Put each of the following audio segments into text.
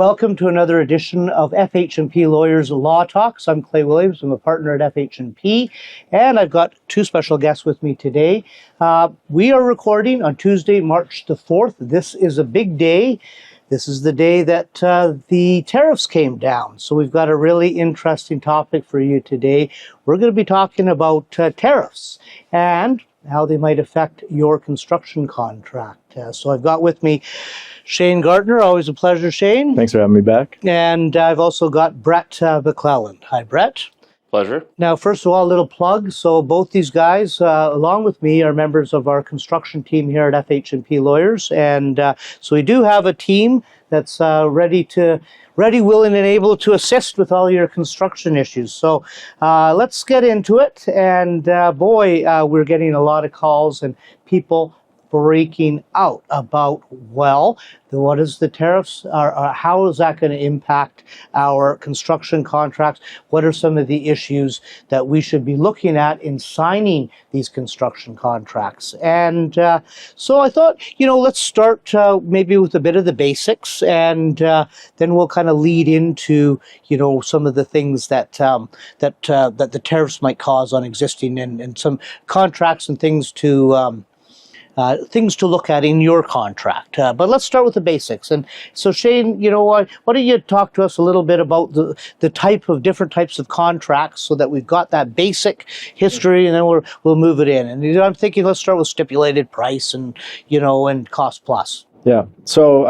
Welcome to another edition of FH&P Lawyers Law Talks. I'm Clay Williams. I'm a partner at FH&P, and I've got two special guests with me today. We are recording on Tuesday, March the 4th. This is a big day. This is the day that the tariffs came down. So we've got a really interesting topic for you today. We're going to be talking about tariffs and how they might affect your construction contract. So I've got with me Shane Gardner. Always a pleasure, Shane. Thanks for having me back. And I've also got Brett McClelland. Hi, Brett. Pleasure. Now, first of all, a little plug. So both these guys, along with me, are members of our construction team here at FH&P Lawyers. And so we do have a team that's ready, willing, and able to assist with all your construction issues. So let's get into it. And we're getting a lot of calls and people freaking out about, well, what is the tariffs, or how is that going to impact our construction contracts? What are some of the issues that we should be looking at in signing these construction contracts? And so I thought, let's start maybe with a bit of the basics, and then we'll kind of lead into, some of the things that the tariffs might cause on existing and some contracts and things to look at in your contract. But let's start with the basics. And so, Shane, why don't you talk to us a little bit about the different types of contracts so that we've got that basic history, and then we'll move it in. And I'm thinking let's start with stipulated price and cost plus. Yeah. So,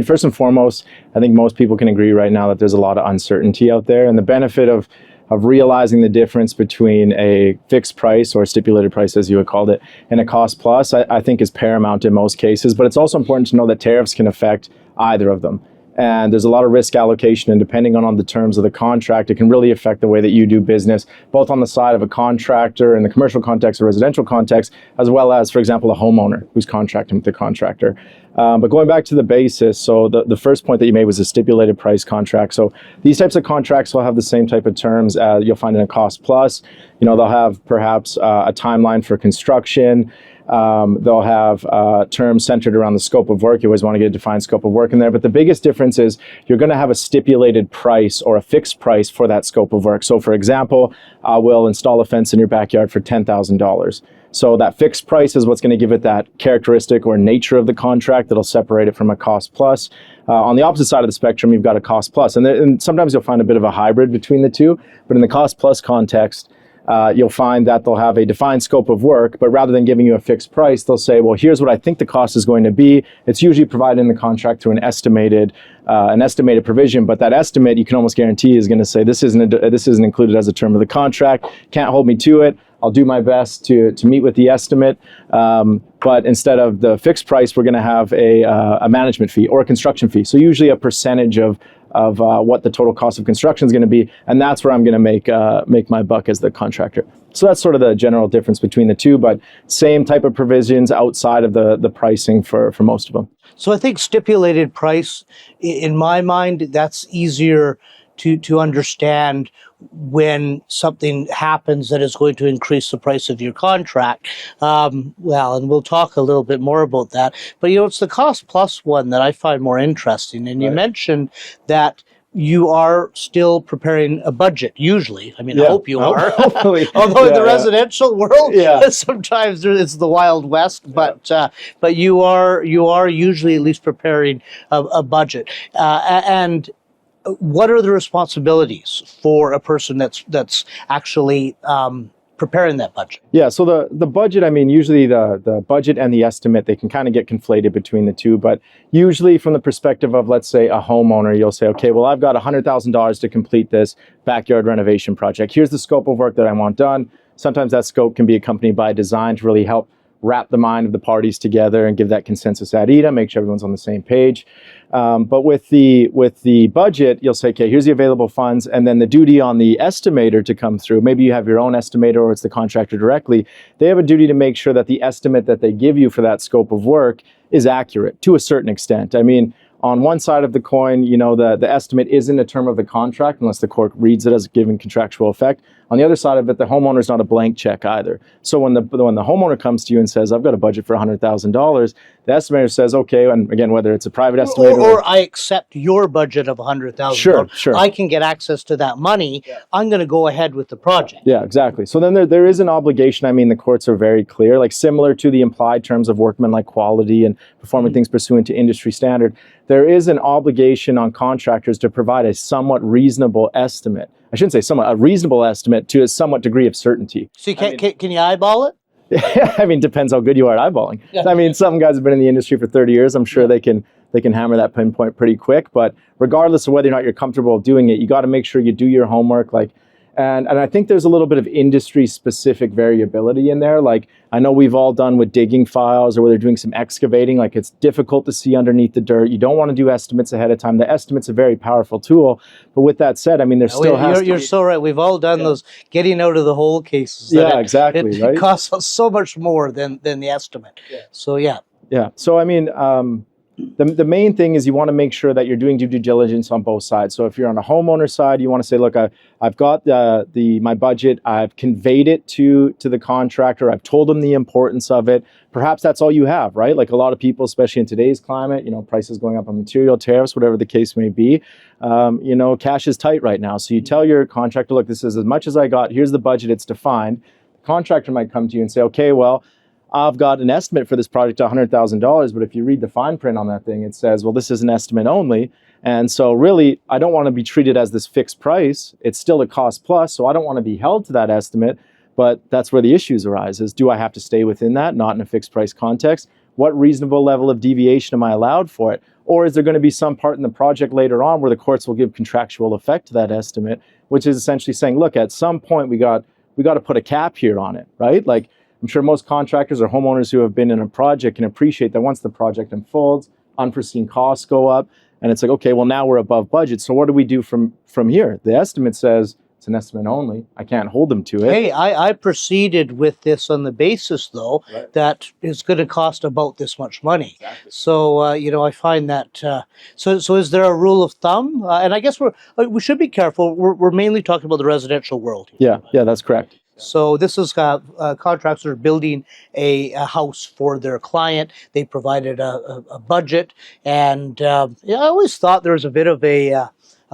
first and foremost, I think most people can agree right now that there's a lot of uncertainty out there, and the benefit of realizing the difference between a fixed price or stipulated price, as you had called it, and a cost plus, I think is paramount in most cases. But it's also important to know that tariffs can affect either of them. And there's a lot of risk allocation, and depending on the terms of the contract, it can really affect the way that you do business, both on the side of a contractor in the commercial context or residential context, as well as, for example, a homeowner who's contracting with the contractor. But going back to the basis, so the first point that you made was a stipulated price contract. So these types of contracts will have the same type of terms as you'll find in a cost plus. They'll have perhaps a timeline for construction. They'll have terms centered around the scope of work. You always want to get a defined scope of work in there. But the biggest difference is you're going to have a stipulated price or a fixed price for that scope of work. So for example, I will install a fence in your backyard for $10,000. So that fixed price is what's going to give it that characteristic or nature of the contract that'll separate it from a cost plus. On the opposite side of the spectrum, you've got a cost plus. And sometimes you'll find a bit of a hybrid between the two. But in the cost plus context, you'll find that they'll have a defined scope of work, but rather than giving you a fixed price, they'll say, well, here's what I think the cost is going to be. It's usually provided in the contract through an estimated provision, but that estimate you can almost guarantee is going to say this isn't included as a term of the contract, can't hold me to it. I'll do my best to meet with the estimate, but instead of the fixed price, we're going to have a management fee or a construction fee. So usually a percentage of what the total cost of construction is going to be, and that's where I'm going to make my buck as the contractor. So that's sort of the general difference between the two, but same type of provisions outside of the pricing for most of them. So I think stipulated price, in my mind, that's easier to understand when something happens that is going to increase the price of your contract. And we'll talk a little bit more about that. But, it's the cost plus one that I find more interesting. And you mentioned that you are still preparing a budget, usually. I hope you are. Although in the residential world, sometimes it's the Wild West, but you are usually at least preparing a budget. And what are the responsibilities for a person that's actually preparing that budget? Yeah, so the budget, usually the budget and the estimate, they can kind of get conflated between the two, but usually from the perspective of, let's say, a homeowner, you'll say, okay, well, I've got $100,000 to complete this backyard renovation project. Here's the scope of work that I want done. Sometimes that scope can be accompanied by design to really help wrap the mind of the parties together and give that consensus ad idem, make sure everyone's on the same page. But with the budget, you'll say, okay, here's the available funds, and then the duty on the estimator to come through. Maybe you have your own estimator or it's the contractor directly. They have a duty to make sure that the estimate that they give you for that scope of work is accurate to a certain extent. On one side of the coin, the estimate isn't a term of the contract unless the court reads it as giving contractual effect. On the other side of it, the homeowner's not a blank check either. So when the homeowner comes to you and says, I've got a budget for $100,000, the estimator says, okay, and again, whether it's a private estimator or I accept your budget of $100,000. Sure. I can get access to that money. Yeah. I'm going to go ahead with the project. Yeah, exactly. So then there is an obligation. I mean, the courts are very clear, like similar to the implied terms of workmanlike quality and performing things pursuant to industry standard. There is an obligation on contractors to provide a somewhat reasonable estimate. I shouldn't say somewhat, a reasonable estimate to a somewhat degree of certainty. So can you eyeball it? I mean, depends how good you are at eyeballing. Yeah. I mean, some guys have been in the industry for 30 years. I'm sure they can hammer that pinpoint pretty quick. But regardless of whether or not you're comfortable doing it, you got to make sure you do your homework. And I think there's a little bit of industry-specific variability in there. Like, I know we've all done with digging files or where they're doing some excavating. Like, it's difficult to see underneath the dirt. You don't want to do estimates ahead of time. The estimate's a very powerful tool. But with that said, I mean, there still has to be... You're so right. We've all done those getting out of the hole cases. Yeah, exactly. It costs us so much more than the estimate. Yeah. So, yeah. Yeah. So, I mean... The main thing is you want to make sure that you're doing due diligence on both sides. So if you're on a homeowner side, you want to say, look, I've got my budget. I've conveyed it to the contractor. I've told them the importance of it. Perhaps that's all you have, right? Like a lot of people, especially in today's climate, prices going up on material, tariffs, whatever the case may be. Cash is tight right now. So you tell your contractor, look, this is as much as I got. Here's the budget. It's defined. The contractor might come to you and say, okay, well, I've got an estimate for this project, $100,000, but if you read the fine print on that thing, it says, well, this is an estimate only. And so really, I don't want to be treated as this fixed price. It's still a cost plus, so I don't want to be held to that estimate, but that's where the issues arise is, do I have to stay within that, not in a fixed price context? What reasonable level of deviation am I allowed for it? Or is there going to be some part in the project later on where the courts will give contractual effect to that estimate, which is essentially saying, look, at some point we got to put a cap here on it, right? Like, I'm sure most contractors or homeowners who have been in a project can appreciate that once the project unfolds, unforeseen costs go up, and it's like, okay, well, now we're above budget. So what do we do from here? The estimate says it's an estimate only. I can't hold them to it. Hey, I proceeded with this on the basis, though, that it's going to cost about this much money. Exactly. So, I find that, so is there a rule of thumb? And I guess we should be careful. We're mainly talking about the residential world here. Yeah, that's correct. So this is contractors are building a house for their client. They provided a budget, and I always thought there was a bit of a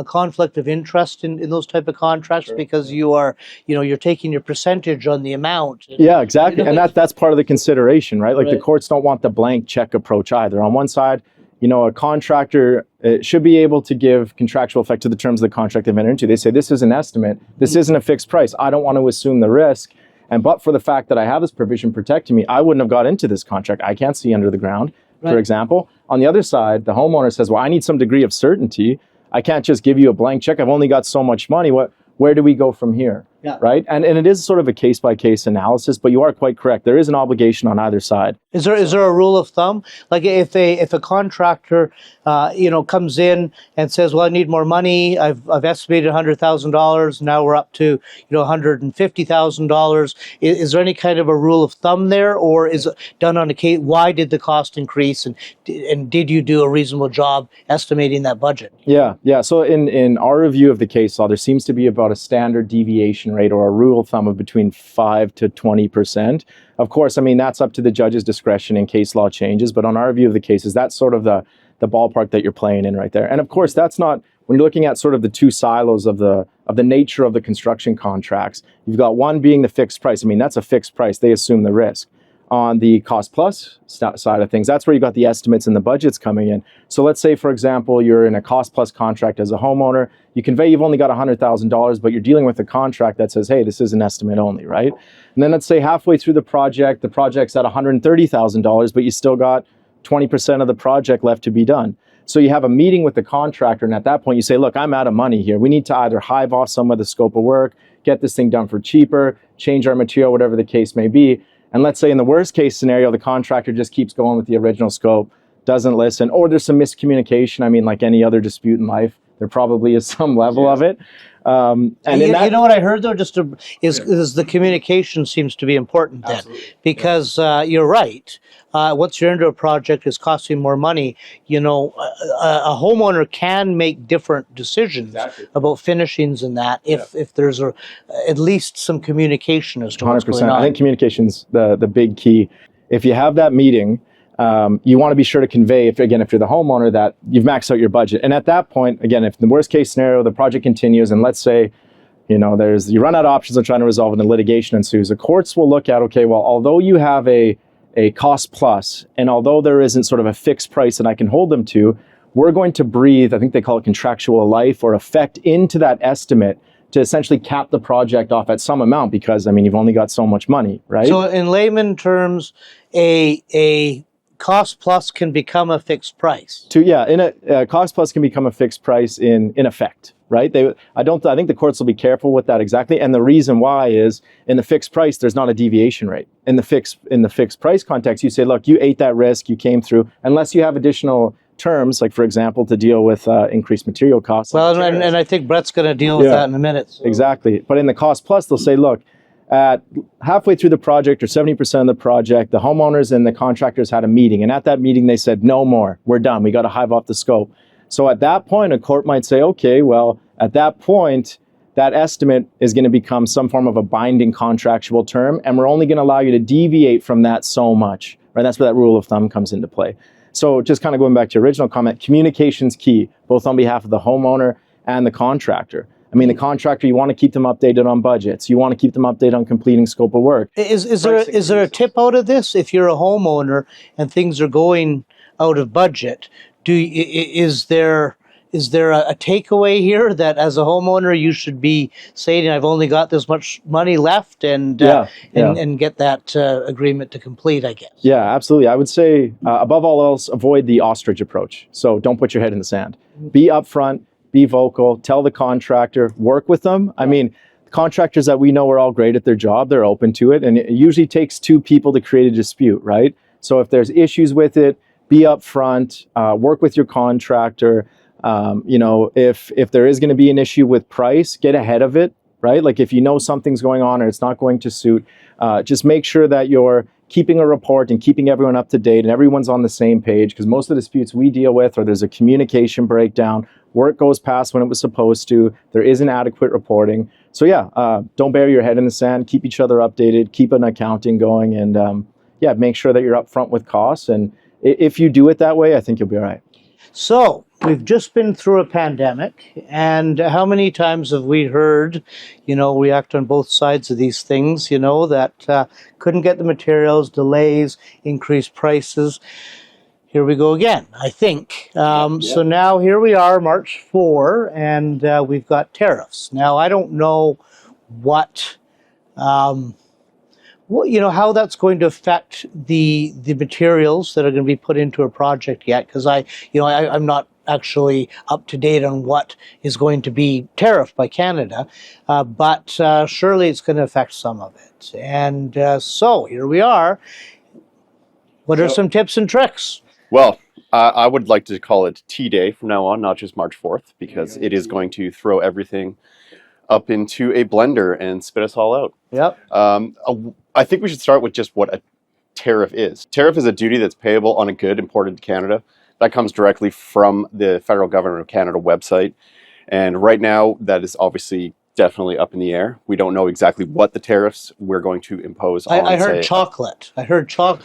conflict of interest in those type of contracts because you are, you're taking your percentage on the amount. Yeah, exactly, and that's part of the consideration, right? Like the courts don't want the blank check approach either. On one side, a contractor should be able to give contractual effect to the terms of the contract they've entered into. They say, this is an estimate. This isn't a fixed price. I don't want to assume the risk. But for the fact that I have this provision protecting me, I wouldn't have got into this contract. I can't see under the ground, for example. On the other side, the homeowner says, well, I need some degree of certainty. I can't just give you a blank check. I've only got so much money. Where do we go from here? Yeah. Right? And it is sort of a case-by-case analysis, but you are quite correct. There is an obligation on either side. Is there a rule of thumb? Like if a contractor, comes in and says, well, I need more money. I've estimated $100,000. Now we're up to, $150,000. Is there any kind of a rule of thumb there, or is it done on a case? Why did the cost increase, and did you do a reasonable job estimating that budget? Yeah. So in our review of the case law, there seems to be about a standard deviation rate or a rule of thumb of between 5 to 20%. Of course, I mean, that's up to the judge's discretion in case law changes, but on our view of the cases, that's sort of the ballpark that you're playing in right there. And of course, that's not, when you're looking at sort of the two silos of the nature of the construction contracts, you've got one being the fixed price. I mean, that's a fixed price. They assume the risk. On the cost plus side of things, that's where you got the estimates and the budgets coming in. So let's say, for example, you're in a cost plus contract as a homeowner. You convey you've only got $100,000, but you're dealing with a contract that says, hey, this is an estimate only, right? And then let's say halfway through the project's at $130,000, but you still got 20% of the project left to be done. So you have a meeting with the contractor, and at that point you say, look, I'm out of money here. We need to either hive off some of the scope of work, get this thing done for cheaper, change our material, whatever the case may be. And let's say in the worst case scenario, the contractor just keeps going with the original scope, doesn't listen, or there's some miscommunication. I mean, like any other dispute in life, there probably is some level of it. And you know what I heard though, is the communication seems to be important then. Absolutely. Because you're right. Once you're into a project, it's costing more money. You know, a homeowner can make different decisions about finishings and that if there's at least some communication as to what's going on. I think communication's the big key. If you have that meeting, you want to be sure to convey, if you're the homeowner, that you've maxed out your budget. And at that point, again, if the worst case scenario, the project continues, and let's say, you know, you run out of options on trying to resolve it and litigation ensues, the courts will look at, okay, well, although you have a cost plus, and although there isn't sort of a fixed price that I can hold them to, we're going to breathe, I think they call it contractual life or effect, into that estimate to essentially cap the project off at some amount, because, I mean, you've only got so much money, right? So in layman terms, a cost plus can become a fixed price. Cost plus can become a fixed price in effect, right? I think the courts will be careful with that exactly, and the reason why is in the fixed price there's not a deviation rate. In the fixed price context, you say, look, you ate that risk, you came through, unless you have additional terms, like for example, to deal with increased material costs. Well, and I think Brett's going to deal with that in a minute. So. Exactly, but in the cost plus, they'll say, look, at halfway through the project or 70% of the project, the homeowners and the contractors had a meeting. And at that meeting, they said, no more, we're done. We got to hive off the scope. So at that point, a court might say, okay, well, at that point, that estimate is going to become some form of a binding contractual term. And we're only going to allow you to deviate from that so much, right? That's where that rule of thumb comes into play. So just kind of going back to your original comment, communication's key, both on behalf of the homeowner and the contractor. I mean, the contractor, you want to keep them updated on budgets. You want to keep them updated on completing scope of work. Is there a tip out of this? If you're a homeowner and things are going out of budget, is there a takeaway here that as a homeowner you should be saying, I've only got this much money left, and get that agreement to complete, I guess? Yeah, absolutely. I would say, above all else, avoid the ostrich approach. So don't put your head in the sand. Be upfront. Be vocal, tell the contractor, work with them. I mean, contractors that we know are all great at their job, they're open to it. And it usually takes two people to create a dispute, right? So if there's issues with it, be upfront, work with your contractor. You know, if there is going to be an issue with price, get ahead of it, right? Like if you know something's going on or it's not going to suit, just make sure that you're keeping a report and keeping everyone up to date and everyone's on the same page, because most of the disputes we deal with, or there's a communication breakdown, work goes past when it was supposed to, there isn't adequate reporting. So don't bury your head in the sand, keep each other updated, keep an accounting going, and make sure that you're upfront with costs. And if you do it that way, I think you'll be all right. So we've just been through a pandemic, and how many times have we heard, you know, we act on both sides of these things, you know, that couldn't get the materials, delays, increased prices. Here we go again, I think. So now here we are, March 4, and we've got tariffs. Now, I don't know what you know, how that's going to affect the materials that are going to be put into a project yet, because I'm not actually up to date on what is going to be tariffed by Canada, but surely it's going to affect some of it. And so here we are. What are some tips and tricks? Well, I would like to call it T-Day from now on, not just March 4th, because it is going to throw everything up into a blender and spit us all out. Yep. I think we should start with just what a tariff is. Tariff is a duty that's payable on a good imported to Canada. That comes directly from the Federal Government of Canada website. And right now, that is obviously definitely up in the air. We don't know exactly what the tariffs we're going to impose on, I heard chocolate. I've heard chocolate,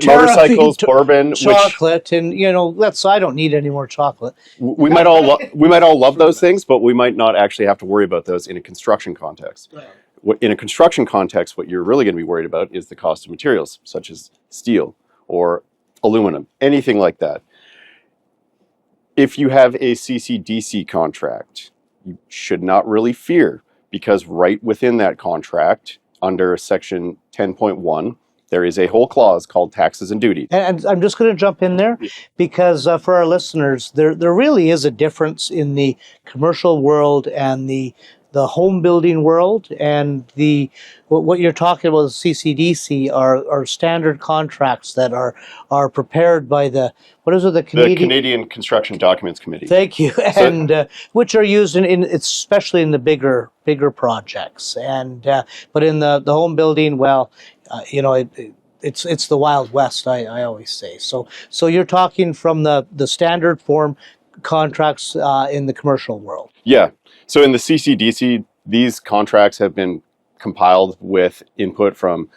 motorcycles, bourbon. Chocolate, and you know, I don't need any more chocolate. We might all love those things, but we might not actually have to worry about those in a construction context. In a construction context, what you're really going to be worried about is the cost of materials, such as steel or aluminum, anything like that. If you have a CCDC contract, you should not really fear, because right within that contract, under Section 10.1, there is a whole clause called taxes and duties. And I'm just going to jump in there, because for our listeners, there really is a difference in the commercial world and the the home building world, and what you're talking about, the CCDC, are standard contracts that are prepared by the Canadian Construction Documents Committee. Thank you, and which are used in especially in the bigger projects, and but in the home building, well, it's the Wild West, I always say. So you're talking from the standard form contracts in the commercial world. Yeah. So in the CCDC, these contracts have been compiled with input from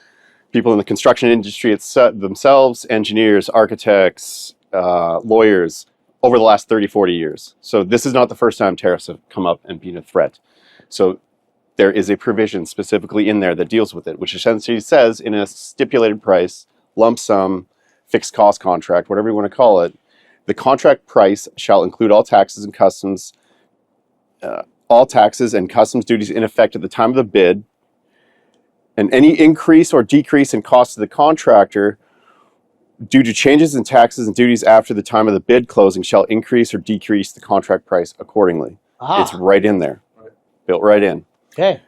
people in the construction industry themselves, engineers, architects, lawyers, over the last 30, 40 years. So this is not the first time tariffs have come up and been a threat. So there is a provision specifically in there that deals with it, which essentially says in a stipulated price, lump sum, fixed cost contract, whatever you want to call it, the contract price shall include all taxes and customs duties in effect at the time of the bid, and any increase or decrease in cost to the contractor due to changes in taxes and duties after the time of the bid closing shall increase or decrease the contract price accordingly. It's right in there, built right in. Okay.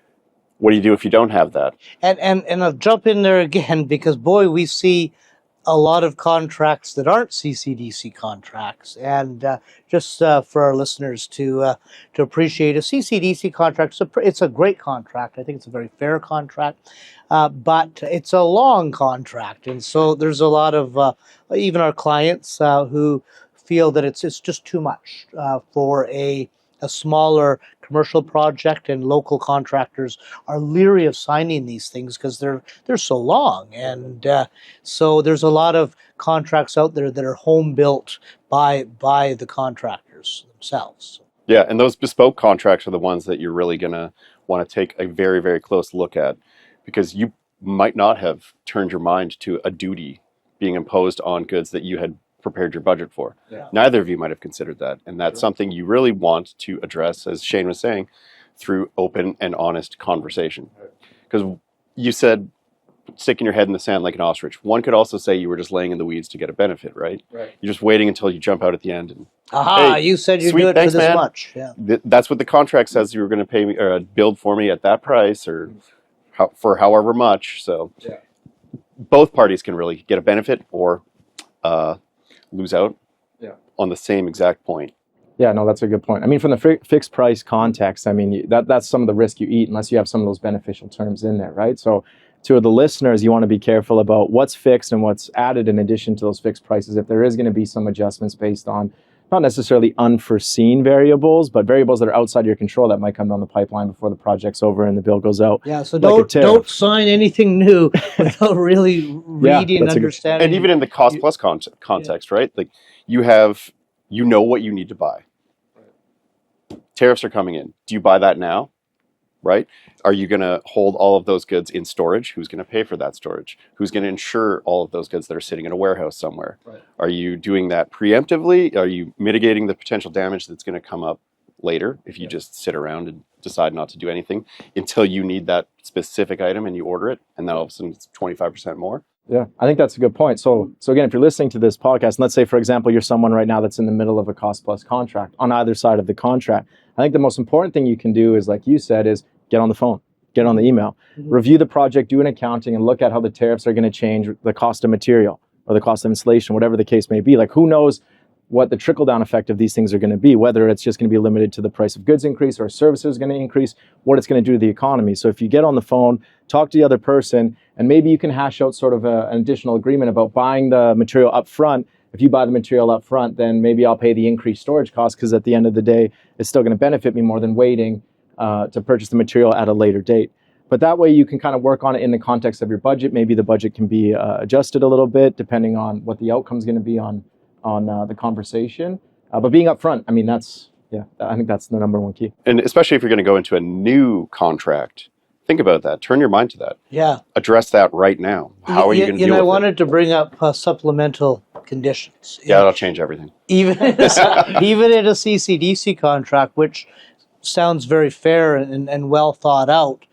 What do you do if you don't have that? And I'll jump in there again, because boy, we see a lot of contracts that aren't CCDC contracts, and just for our listeners to appreciate, a CCDC contract, it's a great contract. I think it's a very fair contract, but it's a long contract, and so there's a lot of even our clients who feel that it's just too much for a smaller commercial project, and local contractors are leery of signing these things because they're so long, and so there's a lot of contracts out there that are home built by the contractors themselves. Yeah, and those bespoke contracts are the ones that you're really going to want to take a very, very close look at, because you might not have turned your mind to a duty being imposed on goods that you had prepared your budget for. Yeah. Neither of you might have considered that, and that's something you really want to address, as Shane was saying, through open and honest conversation. Because you said sticking your head in the sand like an ostrich. One could also say you were just laying in the weeds to get a benefit, right? You're just waiting until you jump out at the end. And hey, you said you'd sweet, do it thanks, for this man. much. Yeah. That's what the contract says you were going to pay me or build for me at that price, or for however much. So both parties can really get a benefit or lose out on the same exact point. Yeah, no, that's a good point. I mean, from the fixed price context, I mean, that's some of the risk you eat unless you have some of those beneficial terms in there, right? So to the listeners, you want to be careful about what's fixed and what's added in addition to those fixed prices. If there is going to be some adjustments based on not necessarily unforeseen variables, but variables that are outside your control that might come down the pipeline before the project's over and the bill goes out. Yeah, so don't sign anything new without really reading and understanding. And even in the cost plus context, right? Like you know what you need to buy. Tariffs are coming in. Do you buy that now? Right? Are you going to hold all of those goods in storage? Who's going to pay for that storage? Who's going to insure all of those goods that are sitting in a warehouse somewhere? Right. Are you doing that preemptively? Are you mitigating the potential damage that's going to come up later if you just sit around and decide not to do anything until you need that specific item and you order it, and then all of a sudden it's 25% more? Yeah, I think that's a good point. So again, if you're listening to this podcast, and let's say, for example, you're someone right now that's in the middle of a cost plus contract on either side of the contract, I think the most important thing you can do is, like you said, is get on the phone, get on the email, review the project, do an accounting, and look at how the tariffs are going to change the cost of material or the cost of installation, whatever the case may be. Like, who knows what the trickle-down effect of these things are going to be, whether it's just going to be limited to the price of goods increase or services going to increase, what it's going to do to the economy. So if you get on the phone, talk to the other person, and maybe you can hash out sort of an additional agreement about buying the material up front. If you buy the material up front, then maybe I'll pay the increased storage cost, because at the end of the day, it's still going to benefit me more than waiting to purchase the material at a later date. But that way you can kind of work on it in the context of your budget. Maybe the budget can be adjusted a little bit depending on what the outcome is going to be on the conversation. But being upfront, I mean, I think that's the number one key. And especially if you're going to go into a new contract, think about that. Turn your mind to that. Yeah. Address that right now. How are you going to deal with it? I wanted to bring up supplemental conditions. Yeah, that'll change everything. Even in a CCDC contract, which sounds very fair and well thought out,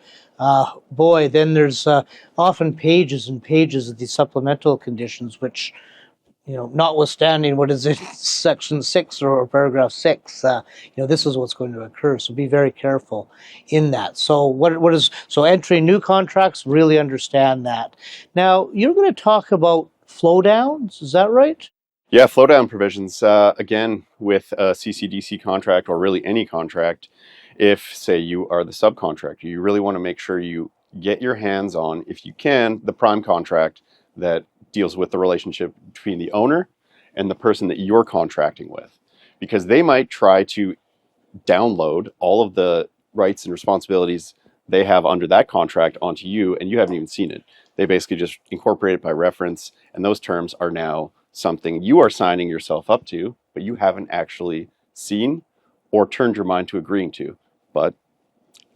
then there's often pages and pages of these supplemental conditions, which notwithstanding what is in section 6 or paragraph 6, this is what's going to occur. So be very careful in that. So so entering new contracts, really understand that. Now, you're going to talk about flow downs, is that right? Yeah, flow down provisions, again, with a CCDC contract or really any contract, if, say, you are the subcontractor, you really want to make sure you get your hands on, if you can, the prime contract that deals with the relationship between the owner and the person that you're contracting with. Because they might try to download all of the rights and responsibilities they have under that contract onto you, and you haven't even seen it. They basically just incorporate it by reference, and those terms are now something you are signing yourself up to, but you haven't actually seen or turned your mind to agreeing to. But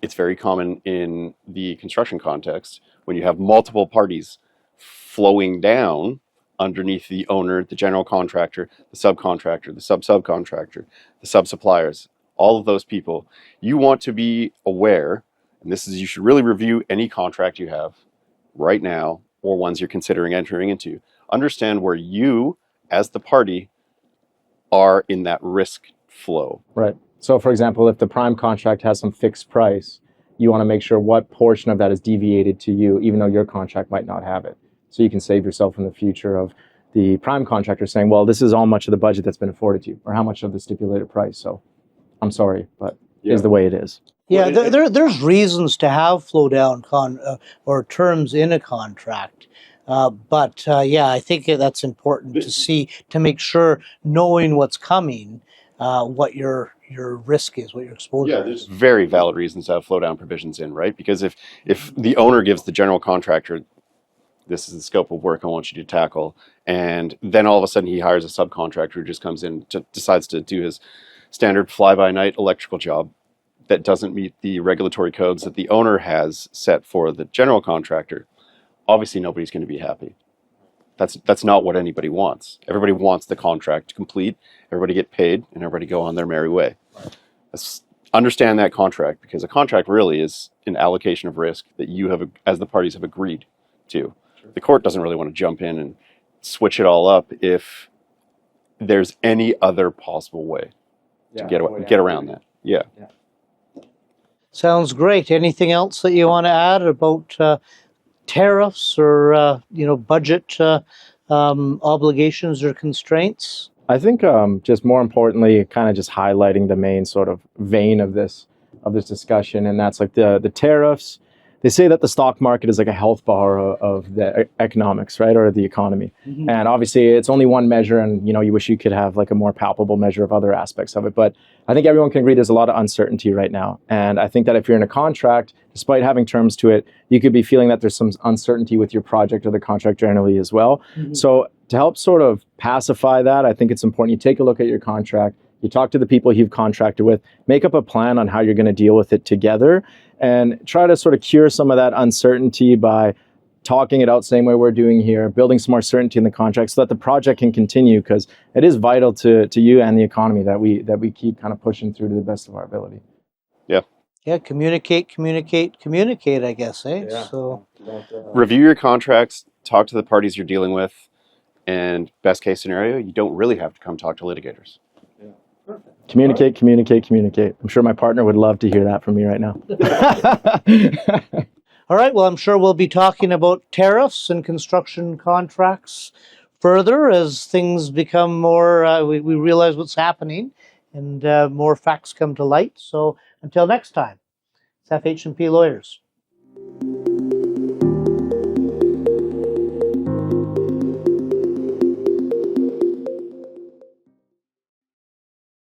it's very common in the construction context when you have multiple parties flowing down underneath the owner, the general contractor, the subcontractor, the sub-subcontractor, the sub-suppliers, all of those people. You want to be aware, and you should really review any contract you have right now or ones you're considering entering into. Understand where you, as the party, are in that risk flow. Right. So, for example, if the prime contract has some fixed price, you want to make sure what portion of that is deviated to you, even though your contract might not have it. So you can save yourself in the future of the prime contractor saying, well, this is how much of the budget that's been afforded to you, or how much of the stipulated price. So I'm sorry, but is the way it is. Yeah, there's reasons to have flow down or terms in a contract. But I think that's important to see, to make sure, knowing what's coming, what your risk is, what your exposure is. There's very valid reasons to have flow down provisions in, right? Because if the owner gives the general contractor, this is the scope of work I want you to tackle, and then all of a sudden he hires a subcontractor who just comes in, decides to do his standard fly-by-night electrical job that doesn't meet the regulatory codes that the owner has set for the general contractor, obviously nobody's going to be happy. That's not what anybody wants. Everybody wants the contract to complete, everybody get paid, and everybody go on their merry way. Let's understand that contract, because a contract really is an allocation of risk that you have, as the parties have agreed to. Sure. The court doesn't really want to jump in and switch it all up if there's any other possible way to get around that. Yeah. Sounds great. Anything else that you want to add about tariffs or budget obligations or constraints? I think just more importantly, kind of just highlighting the main sort of vein of this discussion, and that's like the tariffs. They say that the stock market is like a health bar of the economics, right, or the economy. Mm-hmm. And obviously, it's only one measure, and you wish you could have like a more palpable measure of other aspects of it. But I think everyone can agree there's a lot of uncertainty right now, and I think that if you're in a contract, despite having terms to it, you could be feeling that there's some uncertainty with your project or the contract generally as well. Mm-hmm. So to help sort of pacify that, I think it's important you take a look at your contract. You talk to the people you've contracted with, make up a plan on how you're going to deal with it together, and try to sort of cure some of that uncertainty by talking it out same way we're doing here, building some more certainty in the contract so that the project can continue, because it is vital to you and the economy that we keep kind of pushing through to the best of our ability. Yeah. Yeah, communicate, I guess, eh? Yeah. So review your contracts, talk to the parties you're dealing with, and best case scenario, you don't really have to come talk to litigators. Communicate. I'm sure my partner would love to hear that from me right now. All right. Well, I'm sure we'll be talking about tariffs and construction contracts further as things become more, we realize what's happening and more facts come to light. So until next time, it's FH&P Lawyers.